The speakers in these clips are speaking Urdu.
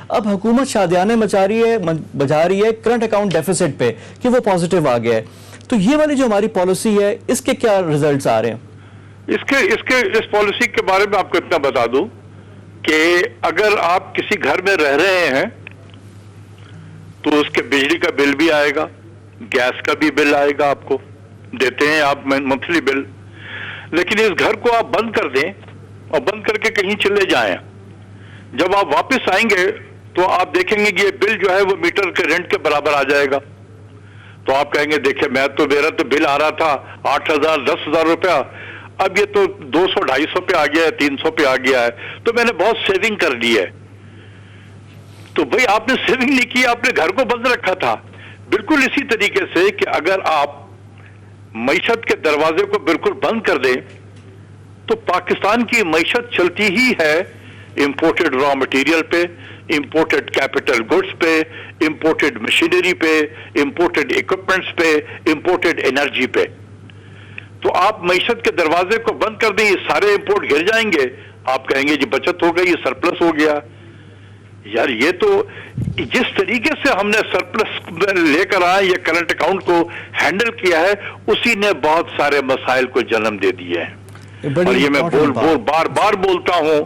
اب حکومت شادیانے بجا رہی ہے کرنٹ اکاؤنٹ ڈیفیسٹ پہ کہ وہ پازیٹیو آ گیا ہے. تو یہ والی جو ہماری پالیسی ہے اس کے کیا ریزلٹس آ رہے ہیں؟ اس پالیسی کے بارے میں آپ کو اتنا بتا دوں کہ اگر آپ کسی گھر میں رہ رہے ہیں تو اس کے بجلی کا بل بھی آئے گا, گیس کا بھی بل آئے گا, آپ کو دیتے ہیں آپ منتھلی بل. لیکن اس گھر کو آپ بند کر دیں اور بند کر کے کہیں چلے جائیں, جب آپ واپس آئیں گے تو آپ دیکھیں گے کہ یہ بل جو ہے وہ میٹر کے رینٹ کے برابر آ جائے گا. تو آپ کہیں گے دیکھیں میرا تو بل آ رہا تھا 8,000 10,000 روپیہ, اب یہ تو 200-250 پہ آ گیا ہے, 300 پہ آ گیا ہے, تو میں نے بہت سیونگ کر لی ہے. تو بھئی آپ نے سیونگ نہیں کی, آپ نے گھر کو بند رکھا تھا. بالکل اسی طریقے سے کہ اگر آپ معیشت کے دروازے کو بالکل بند کر دیں تو پاکستان کی معیشت چلتی ہی ہے امپورٹڈ را مٹیریل پہ, امپورٹڈ کیپٹل گڈس پہ, امپورٹڈ مشینری پہ, امپورٹڈ اکوپمنٹس پہ, امپورٹڈ انرجی پہ. تو آپ معیشت کے دروازے کو بند کر دیں, یہ سارے امپورٹ گر جائیں گے, آپ کہیں گے جی بچت ہو گئی, یہ سرپلس ہو گیا. یار یہ تو جس طریقے سے ہم نے سرپلس لے کر آئے یہ کرنٹ اکاؤنٹ کو ہینڈل کیا ہے, اسی نے بہت سارے مسائل کو جنم دے دیے ہیں. اور یہ میں بار بار بولتا ہوں,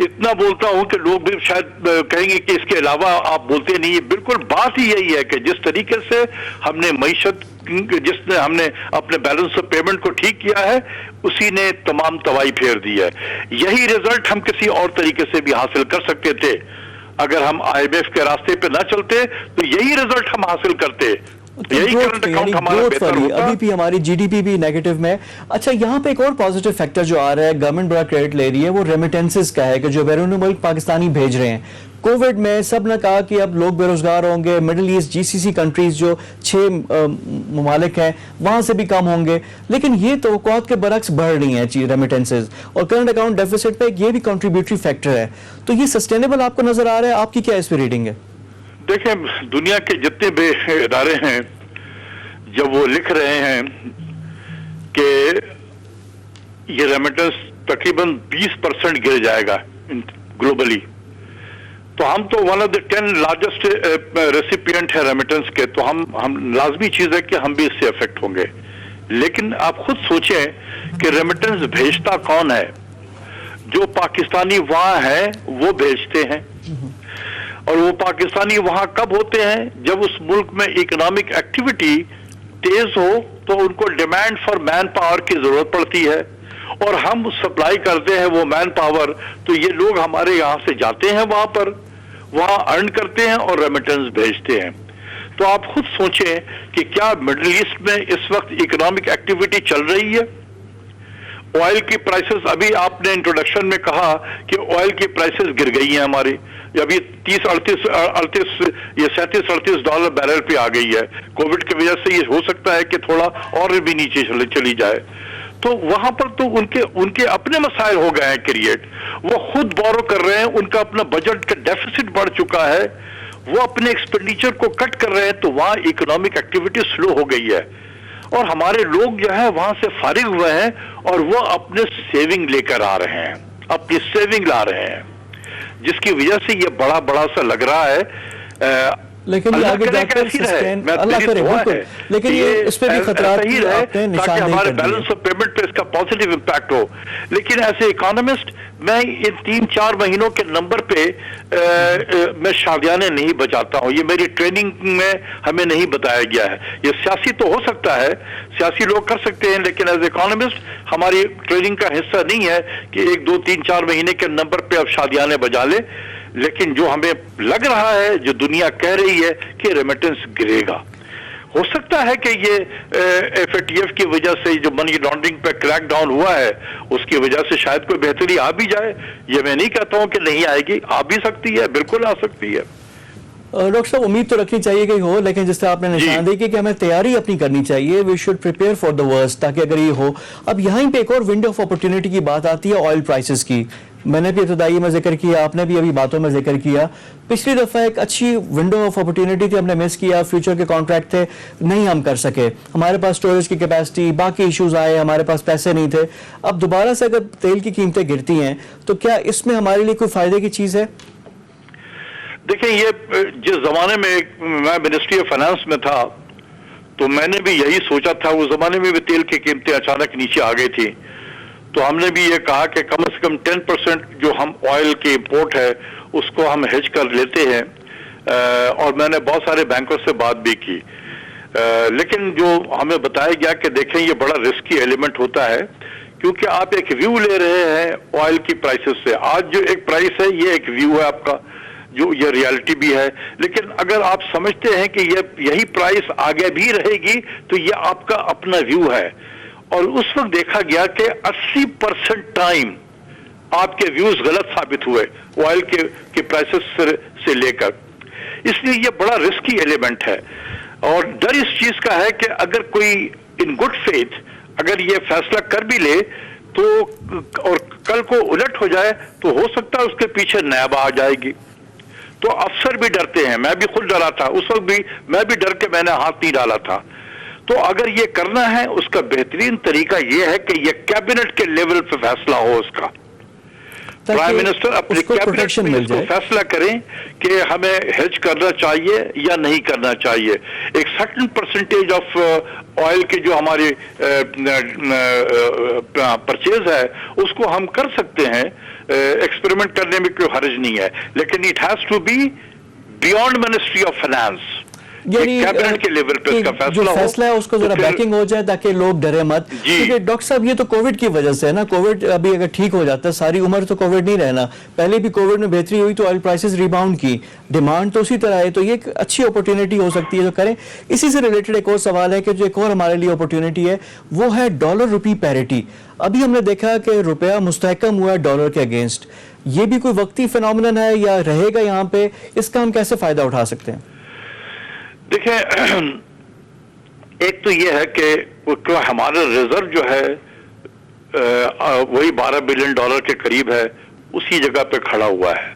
اتنا بولتا ہوں کہ لوگ بھی شاید کہیں گے کہ اس کے علاوہ آپ بولتے نہیں. بالکل بات ہی یہی ہے کہ جس طریقے سے ہم نے معیشت, ہم نے اپنے بیلنس آف پیمنٹ کو ٹھیک کیا ہے, اسی نے تمام تباہی پھیر دی ہے. یہی رزلٹ ہم کسی اور طریقے سے بھی حاصل کر سکتے تھے. اگر ہم IMF کے راستے پہ نہ چلتے تو یہی رزلٹ ہم حاصل کرتے, یہی کرنٹ اکاؤنٹ ہمارا بہتر ہوتا. ابھی بھی ہماری جی ڈی پی بھی نیگیٹو میں. اچھا یہاں پہ ایک اور پازیٹیو فیکٹر جو آ رہا ہے, گورنمنٹ بڑا کریڈٹ لے رہی ہے, وہ ریمیٹنسز کا ہے کہ جو بیرون ملک پاکستانی بھیج رہے ہیں. کووڈ میں سب نے کہا کہ اب لوگ بے روزگار ہوں گے, مڈل ایسٹ GCC کنٹریز جو 6 ممالک ہیں وہاں سے بھی کم ہوں گے, لیکن یہ توقعات کے برعکس بڑھ رہی ہیں ریمیٹنسز, اور کرنٹ اکاؤنٹ ڈیفیسٹ پہ یہ بھی کنٹریبیوٹری فیکٹر ہے. تو یہ سسٹینیبل آپ کو نظر آ رہا ہے؟ آپ کی کیا اس پہ ریڈنگ ہے؟ دیکھیں دنیا کے جتنے بھی ادارے ہیں جب وہ لکھ رہے ہیں کہ یہ ریمیٹنس تقریباً 20% گر جائے گا گلوبلی, تو ہم تو one of the 10 largest recipient ہے ریمیٹنس کے, تو ہم لازمی چیز ہے کہ ہم بھی اس سے افیکٹ ہوں گے. لیکن آپ خود سوچیں کہ ریمیٹنس بھیجتا کون ہے؟ جو پاکستانی وہاں ہے وہ بھیجتے ہیں, اور وہ پاکستانی وہاں کب ہوتے ہیں؟ جب اس ملک میں اکنامک ایکٹیویٹی تیز ہو تو ان کو ڈیمانڈ فار مین پاور کی ضرورت پڑتی ہے, اور ہم سپلائی کرتے ہیں وہ مین پاور, تو یہ لوگ ہمارے یہاں سے جاتے ہیں وہاں ارن کرتے ہیں اور ریمیٹنس بھیجتے ہیں. تو آپ خود سوچیں کہ کیا مڈل ایسٹ میں اس وقت اکنامک ایکٹیویٹی چل رہی ہے؟ آئل کی پرائسز, ابھی آپ نے انٹروڈکشن میں کہا کہ آئل کی پرائسز گر گئی ہیں ہماری, ابھی 37-38 ڈالر بیرل پہ آ گئی ہے. کووڈ کی وجہ سے یہ ہو سکتا ہے کہ تھوڑا اور بھی نیچے چلی جائے. تو وہاں پر تو ان کے اپنے مسائل ہو گئے ہیں کریٹ, وہ خود بورو کر رہے ہیں, ان کا اپنا بجٹ کا ڈیفیسٹ بڑھ چکا ہے, وہ اپنے ایکسپینڈیچر کو کٹ کر رہے ہیں, تو وہاں اکنامک ایکٹیویٹی سلو ہو گئی ہے. اور ہمارے لوگ جو ہے وہاں سے فارغ ہوئے ہیں اور وہ اپنے سیونگ لے کر آ رہے ہیں, اپنی سیونگ لا رہے ہیں, جس کی وجہ سے یہ بڑا سا لگ رہا ہے. لیکن یہ آگے جا کر سسٹین اللہ کرے, بالکل, لیکن یہ اس پہ بھی خطرات آپ نے نشاندہی کر دی ہے, ہمارے بیلنس آف پیمنٹ پہ اس کا پازیٹیو امپیکٹ ہو. لیکن ایسے اکانومسٹ میں ان 3-4 مہینوں کے نمبر پہ میں شادیانے نہیں بچاتا ہوں, یہ میری ٹریننگ میں ہمیں نہیں بتایا گیا ہے. یہ سیاسی تو ہو سکتا ہے, سیاسی لوگ کر سکتے ہیں, لیکن ایز اکانومسٹ ہماری ٹریننگ کا حصہ نہیں ہے کہ 1-2-3-4 مہینے کے نمبر پہ اب شادیانے بجا لے. لیکن جو ہمیں لگ رہا ہے, جو دنیا کہہ رہی ہے کہ ریمیٹنس گرے گا, ہو سکتا ہے کہ یہ FATF کی وجہ سے جو منی لانڈرنگ پہ کریک ڈاؤن ہوا ہے اس کی وجہ سے شاید کوئی بہتری آ بھی جائے. یہ میں نہیں کہتا ہوں کہ نہیں آئے گی, آ بھی سکتی ہے, بالکل آ سکتی ہے. ڈاکٹر صاحب امید تو رکھنی چاہیے کہ ہو, لیکن جس طرح آپ نے نشاندہی کی کہ ہمیں تیاری اپنی کرنی چاہیے, we should prepare for the worst, تاکہ اگر یہ ہو. اب یہاں پہ ایک اور ونڈو آف اپرچونٹی کی بات آتی ہے آئل پرائسز کی. میں نے بھی ابتدائی میں ذکر کیا, آپ نے بھی ابھی باتوں میں ذکر کیا, پچھلی دفعہ ایک اچھی ونڈو آف اپرچونٹی تھی, ہم نے مس کیا, فیوچر کے کانٹریکٹ تھے, نہیں ہم کر سکے, ہمارے پاس اسٹوریج کی کیپیسٹی, باقی ایشوز آئے, ہمارے پاس پیسے نہیں تھے. اب دوبارہ سے اگر تیل کی قیمتیں گرتی ہیں تو کیا اس میں ہمارے لیے کوئی فائدے کی چیز ہے؟ دیکھیں یہ جس زمانے میں میں منسٹری آف فائنانس میں تھا تو میں نے بھی یہی سوچا تھا، اس زمانے میں بھی تیل کی قیمتیں اچانک نیچے آ گئی تھی، تو ہم نے بھی یہ کہا کہ کم سے کم 10% جو ہم آئل کی امپورٹ ہے اس کو ہم ہیج کر لیتے ہیں، اور میں نے بہت سارے بینکوں سے بات بھی کی، لیکن جو ہمیں بتایا گیا کہ دیکھیں یہ بڑا رسکی ایلیمنٹ ہوتا ہے، کیونکہ آپ ایک ویو لے رہے ہیں آئل کی پرائسز سے. آج جو ایک پرائس ہے یہ ایک ویو ہے آپ کا، جو یہ ریالٹی بھی ہے، لیکن اگر آپ سمجھتے ہیں کہ یہی پرائس آگے بھی رہے گی تو یہ آپ کا اپنا ویو ہے. اور اس وقت دیکھا گیا کہ 80% ٹائم آپ کے ویوز غلط ثابت ہوئے آئل کے پرائسز سے لے کر. اس لیے یہ بڑا رسکی ایلیمنٹ ہے، اور ڈر اس چیز کا ہے کہ اگر کوئی ان گڈ فیتھ اگر یہ فیصلہ کر بھی لے تو اور کل کو الٹ ہو جائے تو ہو سکتا ہے اس کے پیچھے نیب آ جائے گی. تو افسر بھی ڈرتے ہیں، میں بھی خود ڈرا تھا اس وقت بھی، میں بھی ڈر کے میں نے ہاتھ نہیں ڈالا تھا. تو اگر یہ کرنا ہے اس کا بہترین طریقہ یہ ہے کہ یہ کیبنٹ کے لیول پہ فیصلہ ہو اس کا. پرائم منسٹر اپنے کیبنٹ میں اس کو فیصلہ کریں کہ ہمیں ہیج کرنا چاہیے یا نہیں کرنا چاہیے. ایک سرٹن پرسنٹیج آف آئل کے جو ہماری پرچیز ہے اس کو ہم کر سکتے ہیں، ایکسپیریمنٹ کرنے میں کوئی حرج نہیں ہے، لیکن it has to be beyond ministry of finance. یعنی کیبنٹ کے لیول پہ اس کا جو فیصلہ ہے اس کو ذرا بیکنگ ہو جائے تاکہ لوگ ڈرے مت. کیونکہ ڈاکٹر صاحب یہ تو کووڈ کی وجہ سے ہے نا، کووڈ ابھی اگر ٹھیک ہو جاتا ہے، ساری عمر تو کووڈ نہیں رہنا، پہلے بھی کووڈ میں بہتری ہوئی تو آئل پرائسز ریباؤنڈ کی، ڈیمانڈ تو اسی طرح ہے، تو یہ ایک اچھی اپورچونٹی ہو سکتی ہے جو کریں. اسی سے ریلیٹڈ ایک اور سوال ہے کہ جو ایک اور ہمارے لیے اپورچونٹی ہے وہ ہے ڈالر روپی پیریٹی. ابھی ہم نے دیکھا کہ روپیہ مستحکم ہوا ہے ڈالر کے اگینسٹ، یہ بھی کوئی وقتی فینومینن ہے یا رہے گا یہاں پہ؟ اس کا ہم کیسے فائدہ اٹھا سکتے ہیں؟ دیکھیں ایک تو یہ ہے کہ ہمارا ریزرو جو ہے وہی $12 بلین کے قریب ہے، اسی جگہ پہ کھڑا ہوا ہے.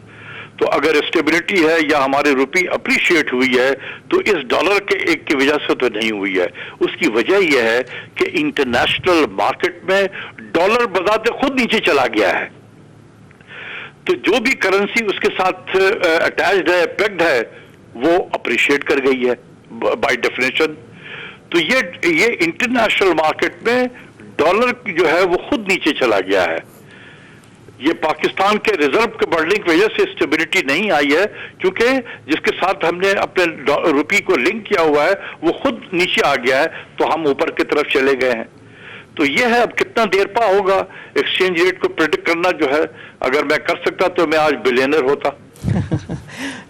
تو اگر اسٹیبلٹی ہے یا ہماری روپی اپریشیٹ ہوئی ہے تو اس ڈالر کے ایک کی وجہ سے تو نہیں ہوئی ہے. اس کی وجہ یہ ہے کہ انٹرنیشنل مارکیٹ میں ڈالر بذات خود نیچے چلا گیا ہے، تو جو بھی کرنسی اس کے ساتھ اٹیچڈ ہے، پیکڈ ہے، وہ اپریشیٹ کر گئی ہے بائی ڈیفینیشن. تو یہ انٹرنیشنل مارکیٹ میں ڈالر جو ہے وہ خود نیچے چلا گیا ہے. یہ پاکستان کے ریزرو کے بڑھنے کی وجہ سے اسٹیبلٹی نہیں آئی ہے، کیونکہ جس کے ساتھ ہم نے اپنے روپی کو لنک کیا ہوا ہے وہ خود نیچے آ گیا ہے، تو ہم اوپر کی طرف چلے گئے ہیں. تو یہ ہے اب کتنا دیر پا ہوگا ایکسچینج ریٹ کو پریڈکٹ کرنا جو ہے. اگر میں کر سکتا تو میں آج بلینر ہوتا.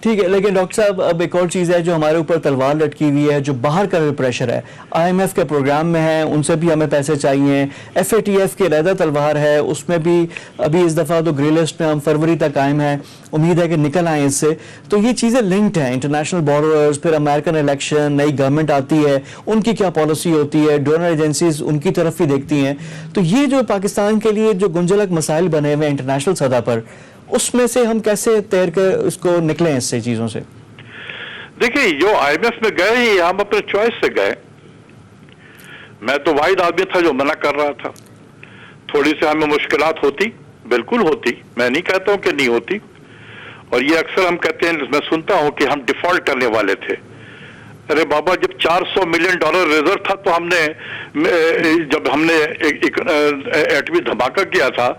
ٹھیک ہے، لیکن ڈاکٹر صاحب اب ایک اور چیز ہے جو ہمارے اوپر تلوار لٹکی ہوئی ہے، جو باہر کا پریشر ہے. IMF کے پروگرام میں ہیں، ان سے بھی ہمیں پیسے چاہیے. FATF کی علیحدہ تلوار ہے، اس میں بھی ابھی اس دفعہ تو گرے لسٹ میں ہم فروری تک قائم ہیں، امید ہے کہ نکل آئیں اس سے. تو یہ چیزیں لنکڈ ہیں، انٹرنیشنل بورورز، پھر امریکن الیکشن، نئی گورنمنٹ آتی ہے، ان کی کیا پالیسی ہوتی ہے، ڈونر ایجنسیز ان کی طرف ہی دیکھتی ہیں. تو یہ جو پاکستان کے لیے جو گنجلک مسائل بنے ہوئے ہیں انٹرنیشنل سطح پر، اس میں سے ہم کیسے تیر کر اس کو نکلیں اس سے چیزوں سے؟ دیکھیں جو IMF میں گئے یہ ہم اپنے چوائس سے گئے. میں تو واحد آدمی تھا جو منع کر رہا تھا. تھوڑی سی ہمیں مشکلات ہوتی، بالکل ہوتی، میں نہیں کہتا ہوں کہ نہیں ہوتی. اور یہ اکثر ہم کہتے ہیں، میں سنتا ہوں کہ ہم ڈیفالٹ کرنے والے تھے. ارے بابا جب $400 ملین ریزرو تھا تو ہم نے جب ہم نے ایک ایٹمی دھماکہ کیا تھا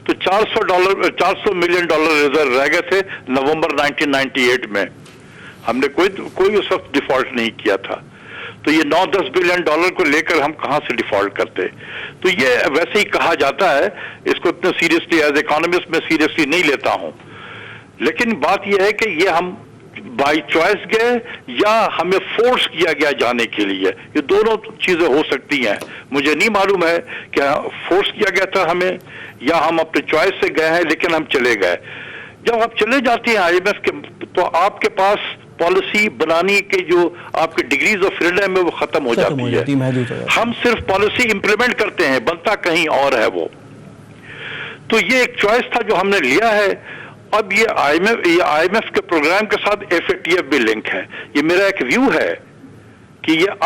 تو $400 ملین ریزرو رہ گئے تھے نومبر 1998 میں. ہم نے کوئی اس وقت ڈیفالٹ نہیں کیا تھا. تو یہ $9-10 بلین کو لے کر ہم کہاں سے ڈیفالٹ کرتے؟ تو یہ ویسے ہی کہا جاتا ہے، اس کو اتنے سیریسلی ایز اکانومسٹ میں سیریسلی نہیں لیتا ہوں. لیکن بات یہ ہے کہ یہ ہم بائی چوائس گئے یا ہمیں فورس کیا گیا جانے کے لیے، یہ دونوں چیزیں ہو سکتی ہیں. مجھے نہیں معلوم ہے کہ فورس کیا گیا تھا ہمیں یا ہم اپنے چوائس سے گئے ہیں، لیکن ہم چلے گئے. جب آپ چلے جاتے ہیں IMF کے تو آپ کے پاس پالیسی بنانے کے جو آپ کے ڈگریز آف فریڈم ہے وہ ختم ہو جاتی ہے. ہم صرف پالیسی امپلیمنٹ کرتے ہیں، بنتا کہیں اور ہے وہ. تو یہ ایک چوائس تھا جو ہم نے لیا ہے. اب یہ IMF کے پروگرام کے ساتھ FATF بھی لنک ہے. یہ میرا ایک ویو ہے کہ یہ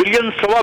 $1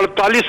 48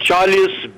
$40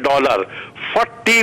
$40